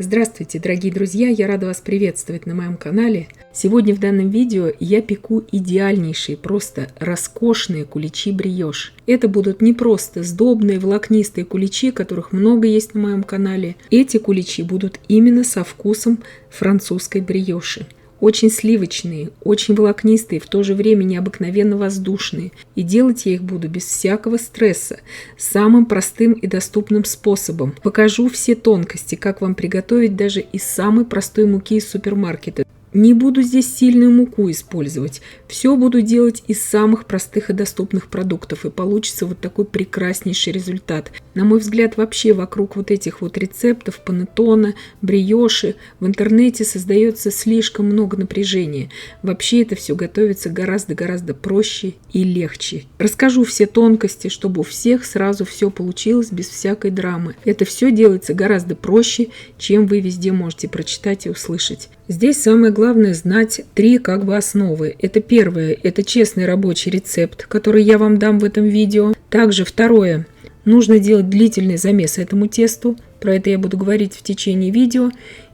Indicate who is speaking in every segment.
Speaker 1: Здравствуйте, дорогие друзья! Я рада вас приветствовать на моем канале. Сегодня в данном видео я пеку идеальнейшие, просто роскошные куличи бриош. Это будут не просто сдобные волокнистые куличи, которых много есть на моем канале. Эти куличи будут именно со вкусом французской бриоши. Очень сливочные, очень волокнистые, в то же время необыкновенно воздушные. И делать я их буду без всякого стресса, самым простым и доступным способом. Покажу все тонкости, как вам приготовить даже из самой простой муки из супермаркета. Не буду здесь сильную муку использовать. Все буду делать из самых простых и доступных продуктов. И получится вот такой прекраснейший результат. На мой взгляд, вообще вокруг вот этих вот рецептов, панеттона, бриоши в интернете создается слишком много напряжения. Вообще это все готовится гораздо проще и легче. Расскажу все тонкости, чтобы у всех сразу все получилось без всякой драмы. Это все делается гораздо проще, чем вы везде можете прочитать и услышать. Здесь самое главное знать три основы. Это первое, это честный рабочий рецепт, который я вам дам в этом видео. Также второе, нужно делать длительный замес этому тесту. Про это я буду говорить в течение видео.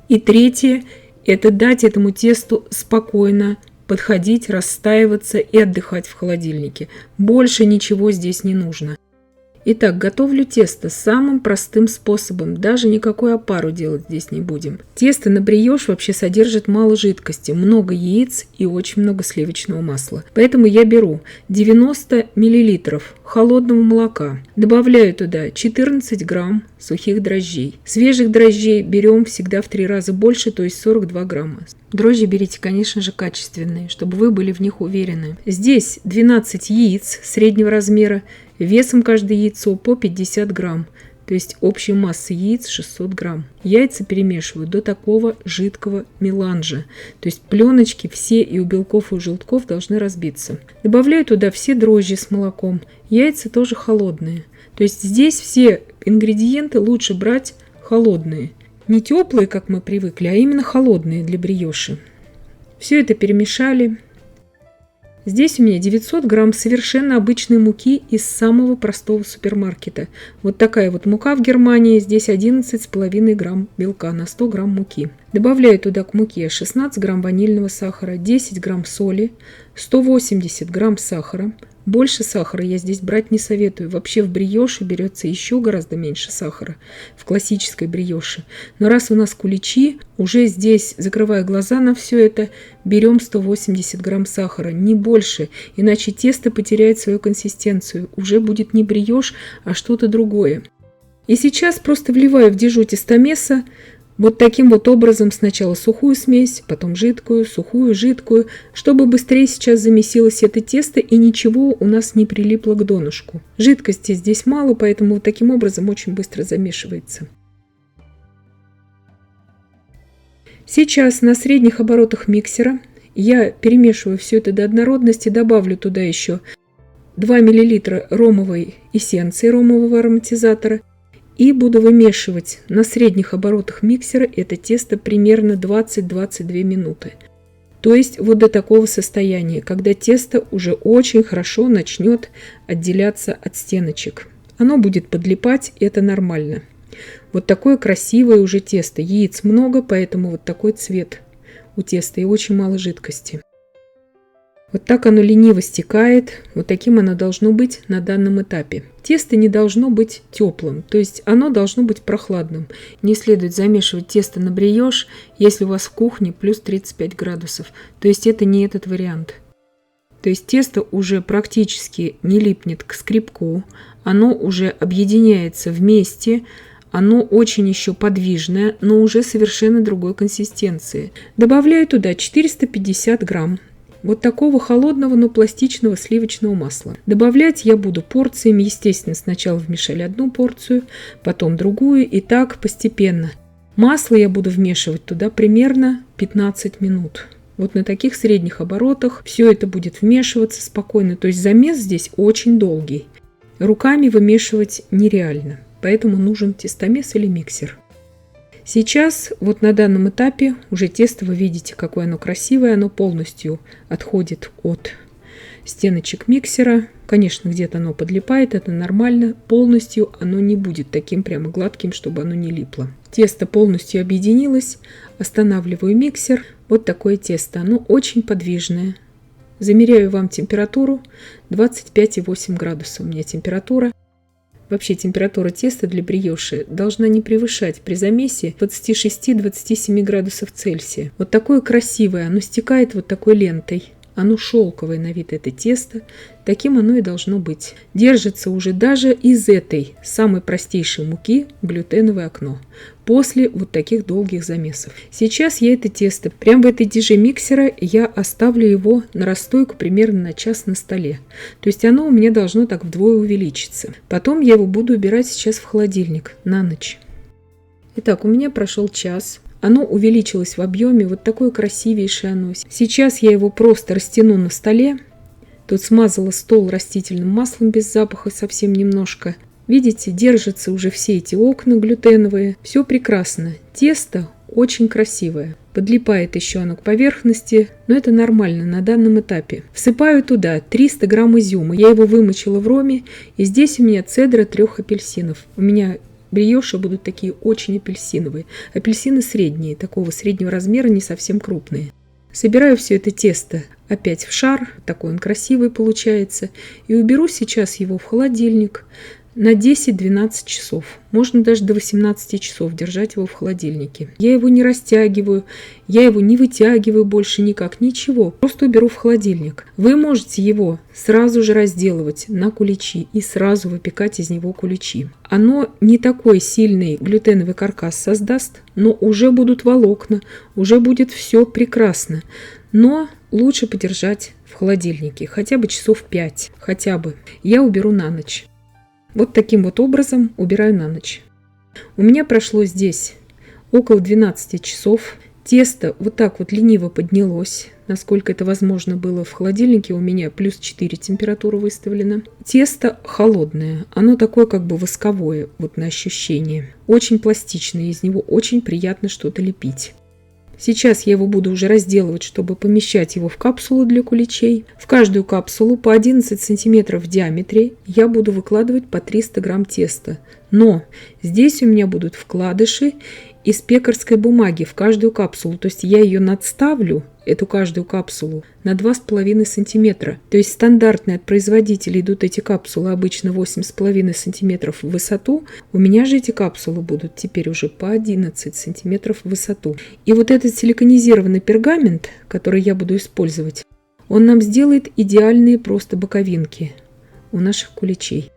Speaker 1: И третье, это дать этому тесту спокойно подходить, расстаиваться и отдыхать в холодильнике. Больше ничего здесь не нужно. Итак, готовлю тесто самым простым способом, даже никакой опару делать здесь не будем. Тесто на бриош вообще содержит мало жидкости, много яиц и очень много сливочного масла. Поэтому я беру 90 мл холодного молока, добавляю туда 14 грамм сухих дрожжей. Свежих дрожжей берем всегда в 3 раза больше, то есть 42 грамма. Дрожжи берите, конечно же, качественные, чтобы вы были в них уверены. Здесь 12 яиц среднего размера, весом каждое яйцо по 50 грамм, то есть общая масса яиц 600 грамм. Яйца перемешиваю до такого жидкого меланжа, то есть пленочки все и у белков, и у желтков должны разбиться. Добавляю туда все дрожжи с молоком, яйца тоже холодные. То есть здесь все ингредиенты лучше брать холодные. Не теплые, как мы привыкли, а именно холодные для бриоши. Все это перемешали. Здесь у меня 900 грамм совершенно обычной муки из самого простого супермаркета. Вот такая вот мука в Германии. Здесь 11,5 грамм белка на 100 грамм муки. Добавляю туда к муке 16 грамм ванильного сахара, 10 грамм соли, 180 грамм сахара. Больше сахара я здесь брать не советую. Вообще в бриоше берется еще гораздо меньше сахара, в классической бриоше. Но раз у нас куличи, уже здесь, закрывая глаза на все это, берем 180 грамм сахара, не больше, иначе тесто потеряет свою консистенцию. Уже будет не бриош, а что-то другое. И сейчас просто вливаю в дежу тестомеса, вот таким вот образом сначала сухую смесь, потом жидкую, сухую, жидкую, чтобы быстрее сейчас замесилось это тесто и ничего у нас не прилипло к донышку. Жидкости здесь мало, поэтому вот таким образом очень быстро замешивается. Сейчас на средних оборотах миксера я перемешиваю все это до однородности, добавлю туда еще 2 мл ромовой эссенции, ромового ароматизатора. И буду вымешивать на средних оборотах миксера это тесто примерно 20-22 минуты. То есть вот до такого состояния, когда тесто уже очень хорошо начнет отделяться от стеночек. Оно будет подлипать, и это нормально. Вот такое красивое уже тесто. Яиц много, поэтому вот такой цвет у теста и очень мало жидкости. Вот так оно лениво стекает, вот таким оно должно быть на данном этапе. Тесто не должно быть теплым, то есть оно должно быть прохладным. Не следует замешивать тесто на бриош, если у вас в кухне плюс 35 градусов. То есть это не этот вариант. То есть тесто уже практически не липнет к скребку, оно уже объединяется вместе, оно очень еще подвижное, но уже совершенно другой консистенции. Добавляю туда 450 грамм. Вот такого холодного, но пластичного сливочного масла. Добавлять я буду порциями. Естественно, сначала вмешали одну порцию, потом другую, и так постепенно. Масло я буду вмешивать туда примерно 15 минут. Вот на таких средних оборотах все это будет вмешиваться спокойно. То есть замес здесь очень долгий. Руками вымешивать нереально, поэтому нужен тестомес или миксер. Сейчас, вот на данном этапе, уже тесто вы видите, какое оно красивое, оно полностью отходит от стеночек миксера. Конечно, где-то оно подлипает, это нормально. Полностью оно не будет таким прямо гладким, чтобы оно не липло. Тесто полностью объединилось. Останавливаю миксер. Вот такое тесто. Оно очень подвижное. Замеряю вам температуру. 25,8 градусов у меня температура. Вообще температура теста для бриоши должна не превышать при замесе 26-27 градусов Цельсия. Вот такое красивое, оно стекает вот такой лентой. Оно шелковое на вид, это тесто. Таким оно и должно быть. Держится уже даже из этой самой простейшей муки глютеновое окно. После вот таких долгих замесов. Сейчас я это тесто, прямо в этой диже миксера, я оставлю его на расстойку примерно на час на столе. То есть оно у меня должно так вдвое увеличиться. Потом я его буду убирать сейчас в холодильник на ночь. Итак, у меня прошел час. Оно увеличилось в объеме, вот такое красивейшее оно. Сейчас я его просто растяну на столе. Тут смазала стол растительным маслом без запаха совсем немножко. Видите, держатся уже все эти окна глютеновые. Все прекрасно. Тесто очень красивое. Подлипает еще оно к поверхности, но это нормально на данном этапе. Всыпаю туда 300 грамм изюма. Я его вымочила в роме. И здесь у меня цедра 3 апельсинов. У меня бриоши будут такие очень апельсиновые. Апельсины средние, такого среднего размера, не совсем крупные. Собираю все это тесто опять в шар, такой он красивый получается, и уберу сейчас его в холодильник на 10-12 часов. Можно даже до 18 часов держать его в холодильнике. Я его не растягиваю, я его не вытягиваю больше никак, ничего. Просто уберу в холодильник. Вы можете его сразу же разделывать на куличи и сразу выпекать из него куличи. Оно не такой сильный глютеновый каркас создаст, но уже будут волокна, уже будет все прекрасно. Но лучше подержать в холодильнике хотя бы часов 5, хотя бы. Я уберу на ночь. Вот таким вот образом убираю на ночь. У меня прошло здесь около 12 часов. Тесто вот так вот лениво поднялось, насколько это возможно было в холодильнике. У меня плюс 4 температура выставлена. Тесто холодное, оно такое как бы восковое, вот на ощущение. Очень пластичное, из него очень приятно что-то лепить. Сейчас я его буду уже разделывать, чтобы помещать его в капсулу для куличей. В каждую капсулу по 11 сантиметров в диаметре я буду выкладывать по 300 грамм теста. Но здесь у меня будут вкладыши из пекарской бумаги в каждую капсулу. То есть я ее надставлю, эту каждую капсулу, на 2,5 сантиметра. То есть стандартные от производителя идут эти капсулы обычно 8,5 сантиметров в высоту. У меня же эти капсулы будут теперь уже по 11 сантиметров в высоту. И вот этот силиконизированный пергамент, который я буду использовать, он нам сделает идеальные просто боковинки у наших куличей.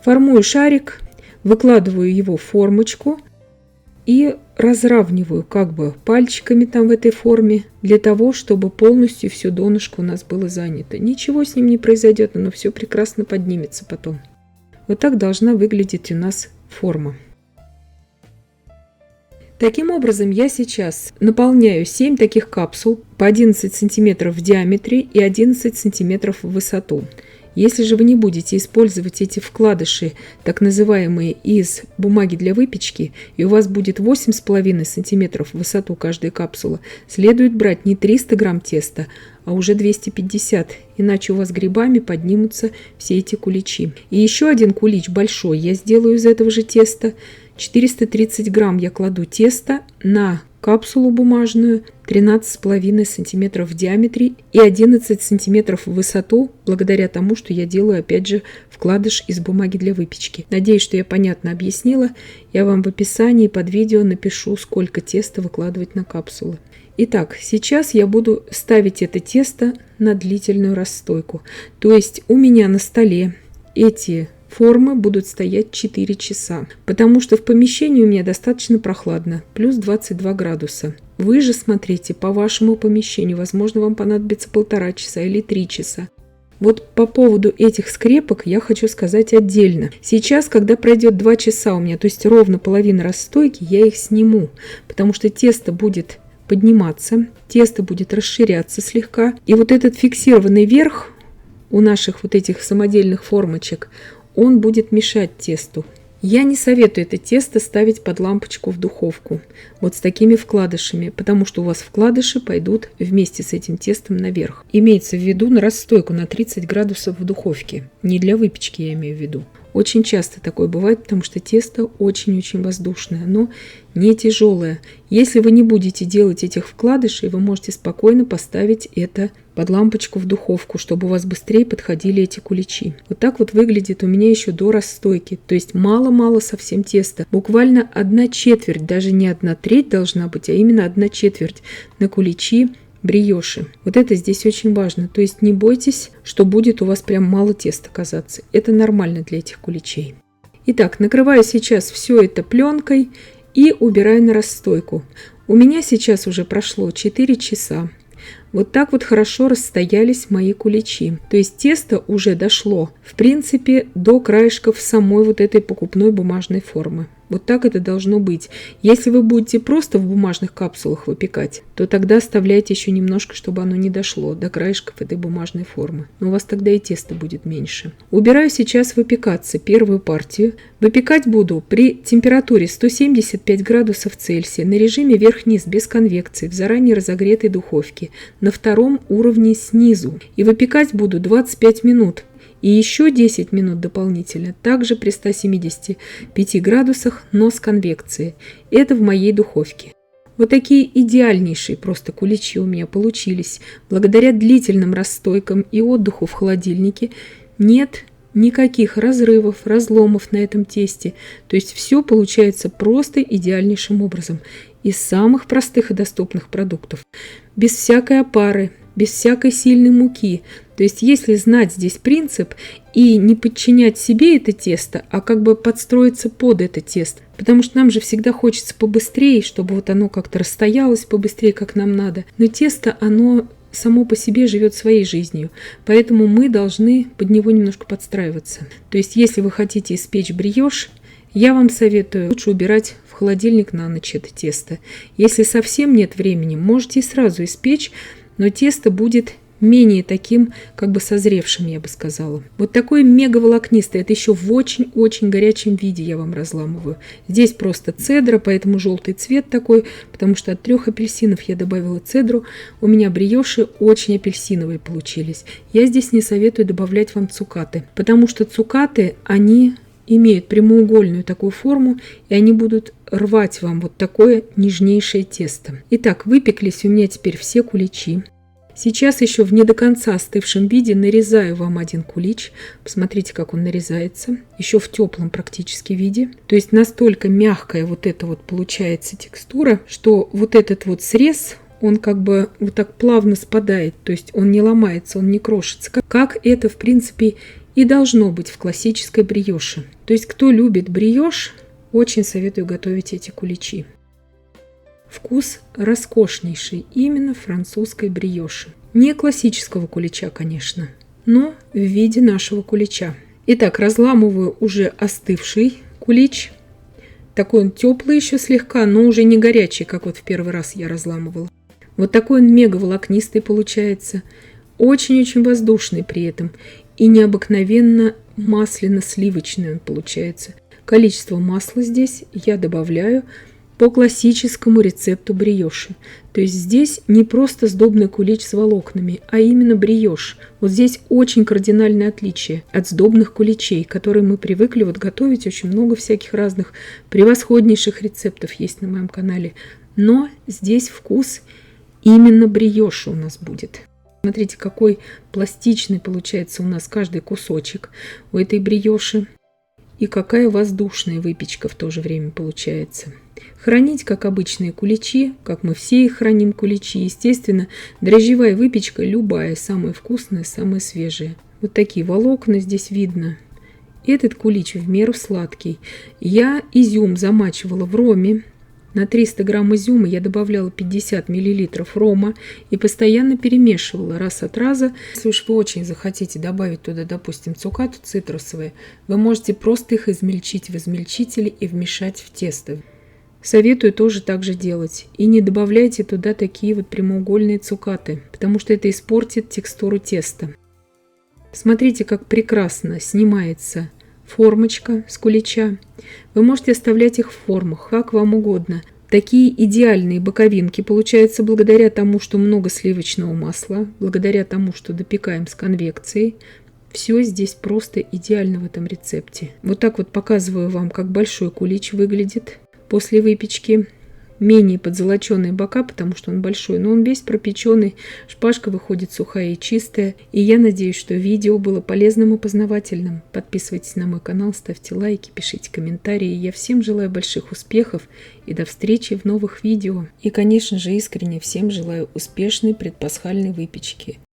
Speaker 1: Формую шарик, выкладываю его в формочку и разравниваю как бы пальчиками там в этой форме, для того, чтобы полностью все донышко у нас было занято. Ничего с ним не произойдет, оно все прекрасно поднимется потом. Вот так должна выглядеть у нас форма. Таким образом, я сейчас наполняю 7 таких капсул по 11 сантиметров в диаметре и 11 сантиметров в высоту. Если же вы не будете использовать эти вкладыши, так называемые из бумаги для выпечки, и у вас будет 8,5 см в высоту каждая капсула, следует брать не 300 грамм теста, а уже 250, иначе у вас грибами поднимутся все эти куличи. И еще один кулич большой я сделаю из этого же теста. 430 грамм я кладу теста на капсулу бумажную 13,5 см в диаметре и 11 см в высоту, благодаря тому, что я делаю опять же вкладыш из бумаги для выпечки. Надеюсь, что я понятно объяснила. Я вам в описании под видео напишу, сколько теста выкладывать на капсулы. Итак, сейчас я буду ставить это тесто на длительную расстойку. То есть у меня на столе эти формы будут стоять 4 часа, потому что в помещении у меня достаточно прохладно, плюс 22 градуса. Вы же смотрите по вашему помещению, возможно, вам понадобится 1,5 часа или 3 часа. Вот по поводу этих скрепок я хочу сказать отдельно. Сейчас, когда пройдет 2 часа у меня, то есть ровно половина расстойки, я их сниму, потому что тесто будет подниматься, тесто будет расширяться слегка, и вот этот фиксированный верх у наших вот этих самодельных формочек, он будет мешать тесту. Я не советую это тесто ставить под лампочку в духовку, вот с такими вкладышами, потому что у вас вкладыши пойдут вместе с этим тестом наверх. Имеется в виду на расстойку на 30 градусов в духовке, не для выпечки я имею в виду. Очень часто такое бывает, потому что тесто очень-очень воздушное, но не тяжелое. Если вы не будете делать этих вкладышей, вы можете спокойно поставить это под лампочку в духовку, чтобы у вас быстрее подходили эти куличи. Вот так вот выглядит у меня еще до расстойки. То есть мало-мало совсем теста. Буквально 1/4, даже не 1/3 должна быть, а именно 1/4 на куличи бриоши. Вот это здесь очень важно. То есть не бойтесь, что будет у вас прям мало теста казаться. Это нормально для этих куличей. Итак, накрываю сейчас все это пленкой и убираю на расстойку. У меня сейчас уже прошло 4 часа. Вот так вот хорошо расстоялись мои куличи. То есть тесто уже дошло, в принципе, до краешков самой вот этой покупной бумажной формы. Вот так это должно быть. Если вы будете просто в бумажных капсулах выпекать, то тогда оставляйте еще немножко, чтобы оно не дошло до краешков этой бумажной формы. Но у вас тогда и тесто будет меньше. Убираю сейчас выпекаться первую партию. Выпекать буду при температуре 175 градусов Цельсия на режиме верх-низ без конвекции в заранее разогретой духовке на втором уровне снизу. И выпекать буду 25 минут. И еще 10 минут дополнительно, также при 175 градусах, но с конвекцией. Это в моей духовке. Вот такие идеальнейшие просто куличи у меня получились. Благодаря длительным расстойкам и отдыху в холодильнике нет никаких разрывов, разломов на этом тесте. То есть все получается просто идеальнейшим образом. Из самых простых и доступных продуктов. Без всякой опары, без всякой сильной муки. То есть если знать здесь принцип и не подчинять себе это тесто, а как бы подстроиться под это тесто. Потому что нам же всегда хочется побыстрее, чтобы вот оно как-то расстоялось побыстрее, как нам надо. Но тесто, оно само по себе живет своей жизнью. Поэтому мы должны под него немножко подстраиваться. То есть если вы хотите испечь бриош, я вам советую лучше убирать в холодильник на ночь это тесто. Если совсем нет времени, можете и сразу испечь, но тесто будет менее таким, как бы созревшим, я бы сказала. Вот такое мега волокнистое, это еще в очень-очень горячем виде я вам разламываю. Здесь просто цедра, поэтому желтый цвет такой, потому что от 3 апельсинов я добавила цедру. У меня бриоши очень апельсиновые получились. Я здесь не советую добавлять вам цукаты, потому что цукаты, они имеют прямоугольную такую форму, и они будут рвать вам вот такое нежнейшее тесто. Итак, выпеклись у меня теперь все куличи. Сейчас еще в не до конца остывшем виде нарезаю вам один кулич. Посмотрите, как он нарезается. Еще в теплом практически виде. То есть настолько мягкая вот эта вот получается текстура, что вот этот вот срез, он как бы вот так плавно спадает. То есть он не ломается, он не крошится. Как это, в принципе, и должно быть в классической бриоше. То есть кто любит бриош, очень советую готовить эти куличи. Вкус роскошнейший, именно французской бриоши. Не классического кулича, конечно, но в виде нашего кулича. Итак, разламываю уже остывший кулич. Такой он теплый еще слегка, но уже не горячий, как вот в первый раз я разламывала. Вот такой он мега волокнистый получается. Очень-очень воздушный при этом. И необыкновенно масляно-сливочный он получается. Количество масла здесь я добавляю по классическому рецепту бриоши. То есть здесь не просто сдобный кулич с волокнами, а именно бриош. Вот здесь очень кардинальное отличие от сдобных куличей, которые мы привыкли вот готовить. Очень много всяких разных превосходнейших рецептов есть на моем канале. Но здесь вкус именно бриоши у нас будет. Смотрите, какой пластичный получается у нас каждый кусочек у этой бриоши. И какая воздушная выпечка в то же время получается. Хранить, как обычные куличи, как мы все их храним, куличи. Естественно, дрожжевая выпечка любая, самая вкусная, самая свежая. Вот такие волокна здесь видно. Этот кулич в меру сладкий. Я изюм замачивала в роме. На 300 грамм изюма я добавляла 50 миллилитров рома и постоянно перемешивала раз от раза. Если уж вы очень захотите добавить туда, допустим, цукаты цитрусовые, вы можете просто их измельчить в измельчителе и вмешать в тесто. Советую тоже так же делать. И не добавляйте туда такие вот прямоугольные цукаты, потому что это испортит текстуру теста. Смотрите, как прекрасно снимается формочка с кулича. Вы можете оставлять их в формах, как вам угодно. Такие идеальные боковинки получаются благодаря тому, что много сливочного масла, благодаря тому, что допекаем с конвекцией. Все здесь просто идеально в этом рецепте. Вот так вот показываю вам, как большой кулич выглядит после выпечки. Менее подзолоченные бока, потому что он большой, но он весь пропеченный. Шпажка выходит сухая и чистая. И я надеюсь, что видео было полезным и познавательным. Подписывайтесь на мой канал, ставьте лайки, пишите комментарии. Я всем желаю больших успехов и до встречи в новых видео. И, конечно же, искренне всем желаю успешной предпасхальной выпечки.